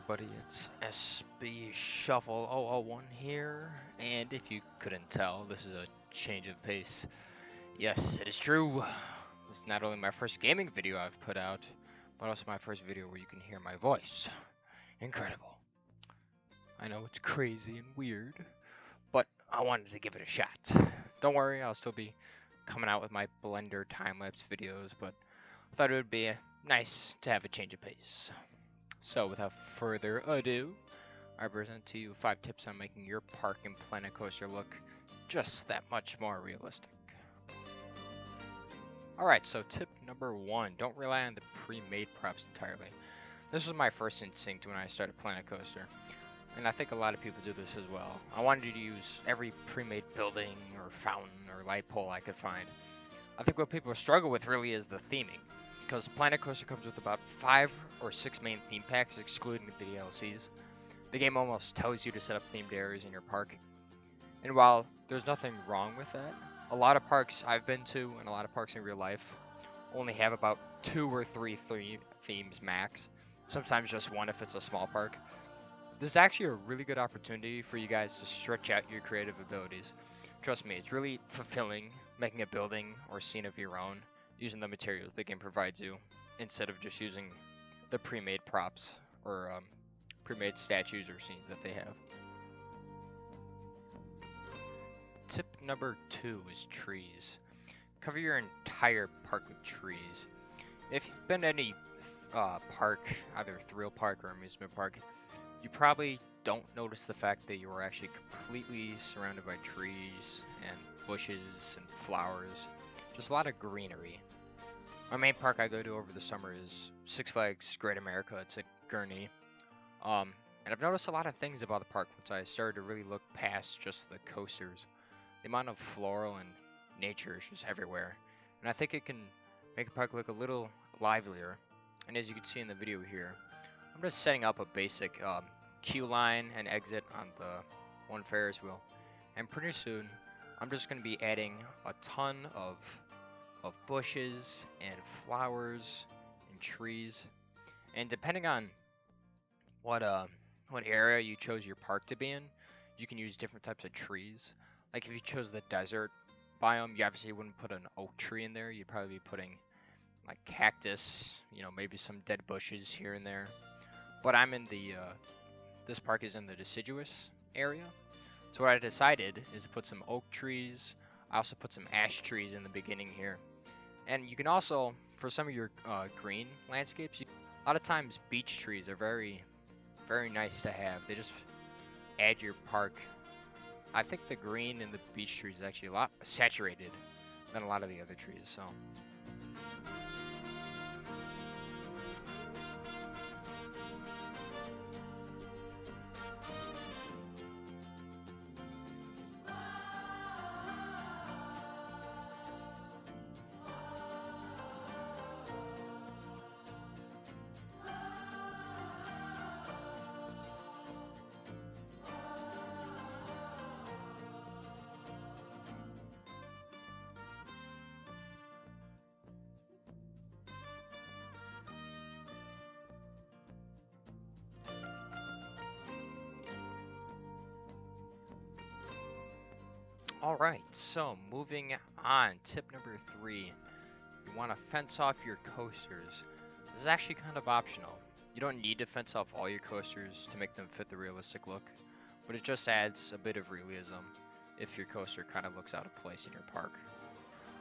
everybody, it's SBShuffle 001 here, and if you couldn't tell, this is a change of pace. Yes, it is true. This is not only my first gaming video I've put out, but also my first video where you can hear my voice. Incredible. I know it's crazy and weird, but I wanted to give it a shot. Don't worry, I'll still be coming out with my Blender time-lapse videos, but I thought it would be nice to have a change of pace. So without further ado, I present to you 5 tips on making your park and Planet Coaster look just that much more realistic. Alright, so tip number 1, don't rely on the pre-made props entirely. This was my first instinct when I started Planet Coaster, and I think a lot of people do this as well. I wanted to use every pre-made building or fountain or light pole I could find. I think what people struggle with really is the theming, because Planet Coaster comes with about 5 or 6 main theme packs, excluding the DLCs. The game almost tells you to set up themed areas in your park. And while there's nothing wrong with that, a lot of parks I've been to, and a lot of parks in real life, only have about 2 or 3 themes max. Sometimes just 1 if it's a small park. This is actually a really good opportunity for you guys to stretch out your creative abilities. Trust me, it's really fulfilling making a building or scene of your own, using the materials the game provides you, instead of just using the pre-made props or pre-made statues or scenes that they have. Tip number 2 is trees. Cover your entire park with trees. If you've been to any park, either thrill park or amusement park, you probably don't notice the fact that you are actually completely surrounded by trees and bushes and flowers. Just a lot of greenery. My main park I go to over the summer is Six Flags Great America. It's at Gurnee. And I've noticed a lot of things about the park once I started to really look past just the coasters. The amount of floral and nature is just everywhere. And I think it can make a park look a little livelier. And as you can see in the video here, I'm just setting up a basic queue line and exit on the one Ferris wheel. And pretty soon, I'm just going to be adding a ton of bushes and flowers and trees, and depending on what area you chose your park to be in, you can use different types of trees. Like if you chose the desert biome, you obviously wouldn't put an oak tree in there. You'd probably be putting like cactus, maybe some dead bushes here and there. But I'm in the this park is in the deciduous area, so what I decided is to put some oak trees. I also put some ash trees in the beginning here. And you can also, for some of your green landscapes, a lot of times beech trees are very, very nice to have. They just add your park. I think the green in the beech trees is actually a lot saturated than a lot of the other trees. So. Alright, so moving on, tip number 3, you want to fence off your coasters. This is actually kind of optional. You don't need to fence off all your coasters to make them fit the realistic look, but it just adds a bit of realism if your coaster kind of looks out of place in your park.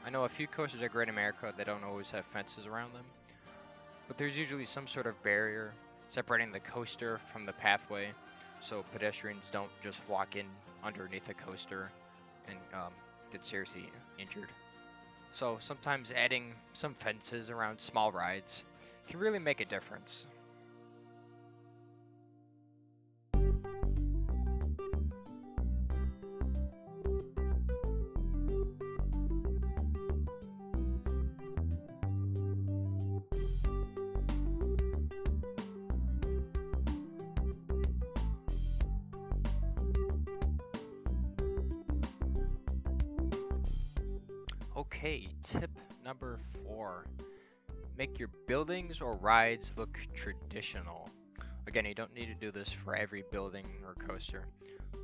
I know a few coasters at Great America that don't always have fences around them, but there's usually some sort of barrier separating the coaster from the pathway, so pedestrians don't just walk in underneath a coaster and get seriously injured. So sometimes adding some fences around small rides can really make a difference. Okay, tip number 4. Make your buildings or rides look traditional. Again, you don't need to do this for every building or coaster,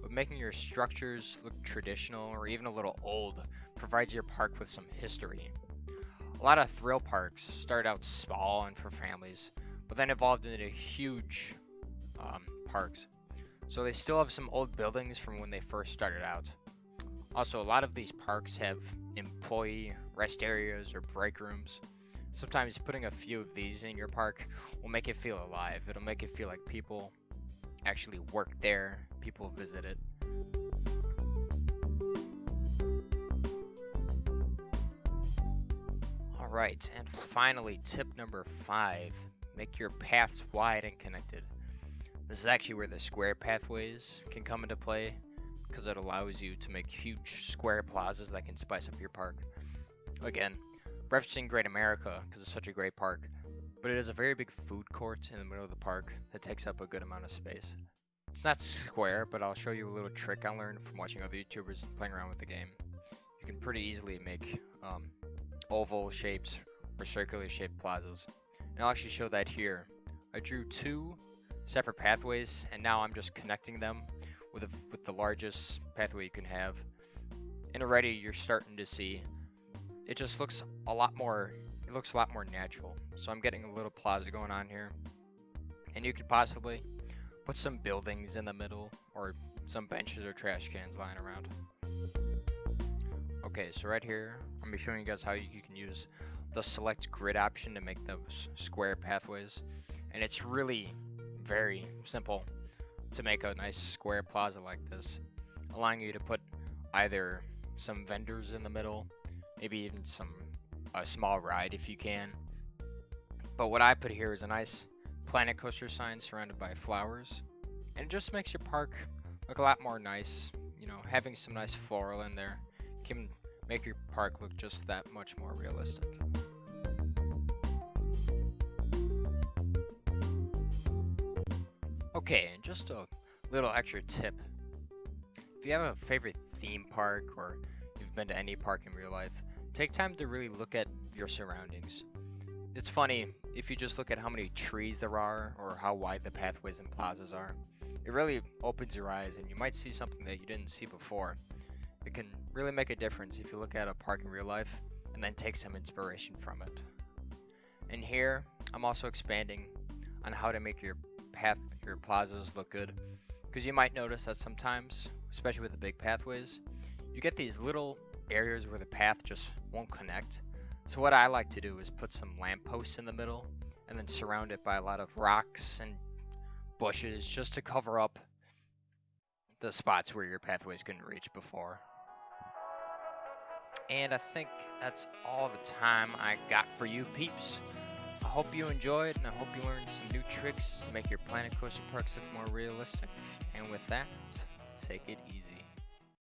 but making your structures look traditional or even a little old provides your park with some history. A lot of thrill parks start out small and for families, but then evolved into huge parks. So they still have some old buildings from when they first started out. Also, a lot of these parks have employee rest areas or break rooms. Sometimes putting a few of these in your park will make it feel alive. It'll make it feel like people actually work there, people visit it. Alright, and finally, tip number 5, make your paths wide and connected. This is actually where the square pathways can come into play, because it allows you to make huge square plazas that can spice up your park. Again, referencing Great America because it's such a great park, but it is a very big food court in the middle of the park that takes up a good amount of space. It's not square, but I'll show you a little trick I learned from watching other YouTubers playing around with the game. You can pretty easily make oval shapes or circular shaped plazas, and I'll actually show that here. I drew 2 separate pathways, and now I'm just connecting them with the largest pathway you can have, and already you're starting to see it just looks a lot more natural. So I'm getting a little plaza going on here, and you could possibly put some buildings in the middle or some benches or trash cans lying around. Okay, so right here I'm gonna be showing you guys how you can use the select grid option to make those square pathways, and it's really very simple to make a nice square plaza like this, allowing you to put either some vendors in the middle, maybe even a small ride if you can. But what I put here is a nice Planet Coaster sign surrounded by flowers, and it just makes your park look a lot more nice. You know, having some nice floral in there can make your park look just that much more realistic. Okay, and just a little extra tip. If you have a favorite theme park or you've been to any park in real life, take time to really look at your surroundings. It's funny, if you just look at how many trees there are or how wide the pathways and plazas are, it really opens your eyes and you might see something that you didn't see before. It can really make a difference if you look at a park in real life and then take some inspiration from it. And here, I'm also expanding on how to make your plazas look good, because you might notice that sometimes, especially with the big pathways, you get these little areas where the path just won't connect. So what I like to do is put some lampposts in the middle and then surround it by a lot of rocks and bushes just to cover up the spots where your pathways couldn't reach before. And I think that's all the time I got for you peeps. I hope you enjoyed, and I hope you learned some new tricks to make your Planet Coaster parks look more realistic. And with that, take it easy.